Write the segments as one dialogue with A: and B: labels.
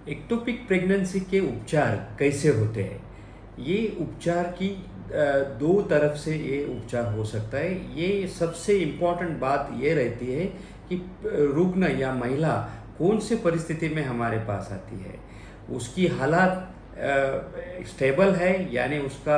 A: Ectopic pregnancy के उपचार कैसे होते हैं? ये उपचार की दो तरफ से ये उपचार हो सकता है। ये सबसे इम्पोर्टेंट बात ये रहती है कि रुग्ण या महिला कौन से परिस्थिति में हमारे पास आती है, उसकी हालात स्टेबल है, यानी उसका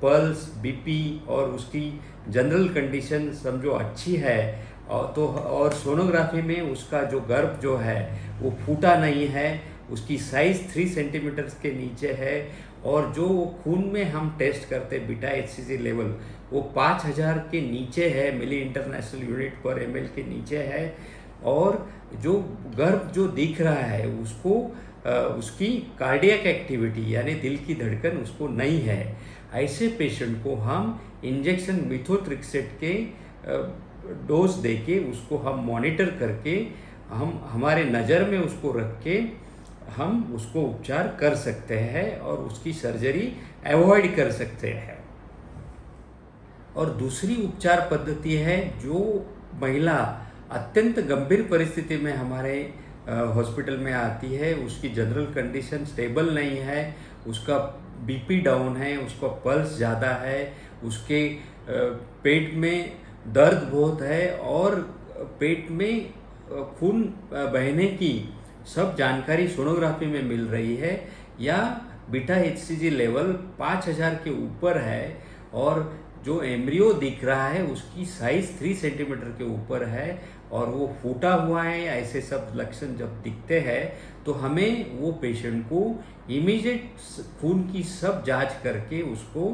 A: पल्स, बीपी और उसकी जनरल कंडीशन समझो अच्छी है, और सोनोग्राफी में उसका जो गर्भ जो है वो फूटा नहीं है, उसकी साइज़ 3 सेंटीमीटर के नीचे है, और जो खून में हम टेस्ट करते बीटा HCG लेवल वो 5000 के नीचे है, मिली इंटरनेशनल यूनिट पर ml के नीचे है, और जो गर्भ जो दिख रहा है उसको उसकी कार्डियक एक्टिविटी यानी दिल की धड़कन उसको नहीं है। ऐसे पेशेंट को हम इंजेक्शन मिथोट्रिक्सेट के डोज देके उसको हम मॉनिटर करके हम हमारे नज़र में उसको रख के हम उसको उपचार कर सकते हैं और उसकी सर्जरी अवॉइड कर सकते हैं। और दूसरी उपचार पद्धति है, जो महिला अत्यंत गंभीर परिस्थिति में हमारे हॉस्पिटल में आती है, उसकी जनरल कंडीशन स्टेबल नहीं है, उसका बीपी डाउन है, उसका पल्स ज़्यादा है, उसके पेट में दर्द बहुत है और पेट में खून बहने की सब जानकारी सोनोग्राफी में मिल रही है, या बीटा HCG लेवल 5000 के ऊपर है, और जो एम्ब्रियो दिख रहा है उसकी साइज़ 3 सेंटीमीटर के ऊपर है और वो फूटा हुआ है, ऐसे सब लक्षण जब दिखते हैं तो हमें वो पेशेंट को इमीडिएट खून की सब जांच करके उसको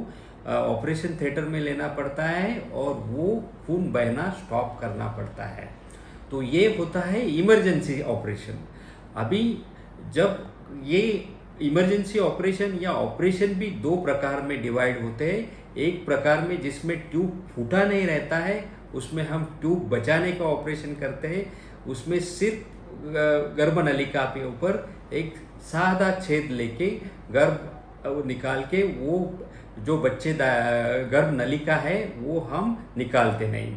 A: ऑपरेशन थिएटर में लेना पड़ता है और वो खून बहना स्टॉप करना पड़ता है। तो ये होता है इमरजेंसी ऑपरेशन। अभी जब ये इमरजेंसी ऑपरेशन या ऑपरेशन भी दो प्रकार में डिवाइड होते हैं। एक प्रकार में जिसमें ट्यूब फूटा नहीं रहता है, उसमें हम ट्यूब बचाने का ऑपरेशन करते हैं। उसमें सिर्फ गर्भनलिका के ऊपर एक सादा छेद लेके गर्भ निकाल के वो जो बच्चे गर्भ नलिका है वो हम निकालते नहीं।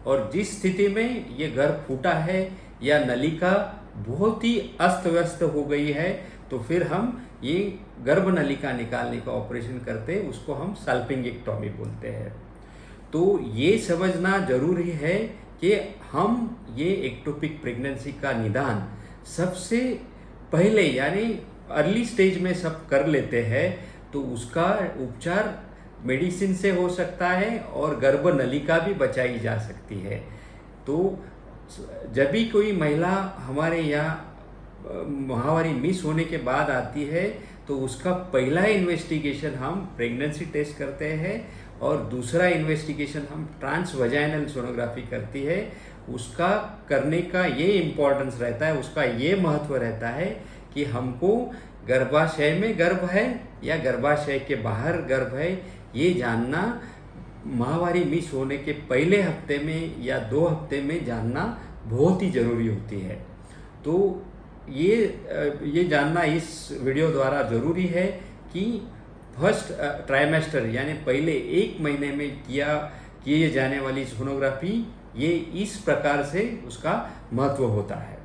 A: और जिस स्थिति में ये गर्भ फूटा है या नलिका बहुत ही अस्त व्यस्त हो गई है, तो फिर हम ये गर्भ नलिका निकालने का ऑपरेशन करते हैं, उसको हम साल्पिंगेक्टॉमी बोलते हैं। तो ये समझना जरूरी है कि हम ये एक्टोपिक प्रेगनेंसी का निदान सबसे पहले यानी अर्ली स्टेज में सब कर लेते हैं, तो उसका उपचार मेडिसिन से हो सकता है और गर्भ नलिका भी बचाई जा सकती है। तो जब भी कोई महिला हमारे यहाँ माहवारी मिस होने के बाद आती है, तो उसका पहला इन्वेस्टिगेशन हम प्रेगनेंसी टेस्ट करते हैं और दूसरा इन्वेस्टिगेशन हम ट्रांसवजाइनल सोनोग्राफी करती है। उसका करने का ये इम्पोर्टेंस रहता है, उसका ये महत्व रहता है कि हमको गर्भाशय में गर्भ है या गर्भाशय के बाहर गर्भ है, ये जानना माहवारी मिस होने के पहले हफ्ते में या 2 हफ्ते में जानना बहुत ही ज़रूरी होती है। तो ये जानना इस वीडियो द्वारा ज़रूरी है कि फर्स्ट ट्राइमेस्टर यानी पहले 1 महीने में किए जाने वाली सोनोग्राफी ये इस प्रकार से उसका महत्व होता है।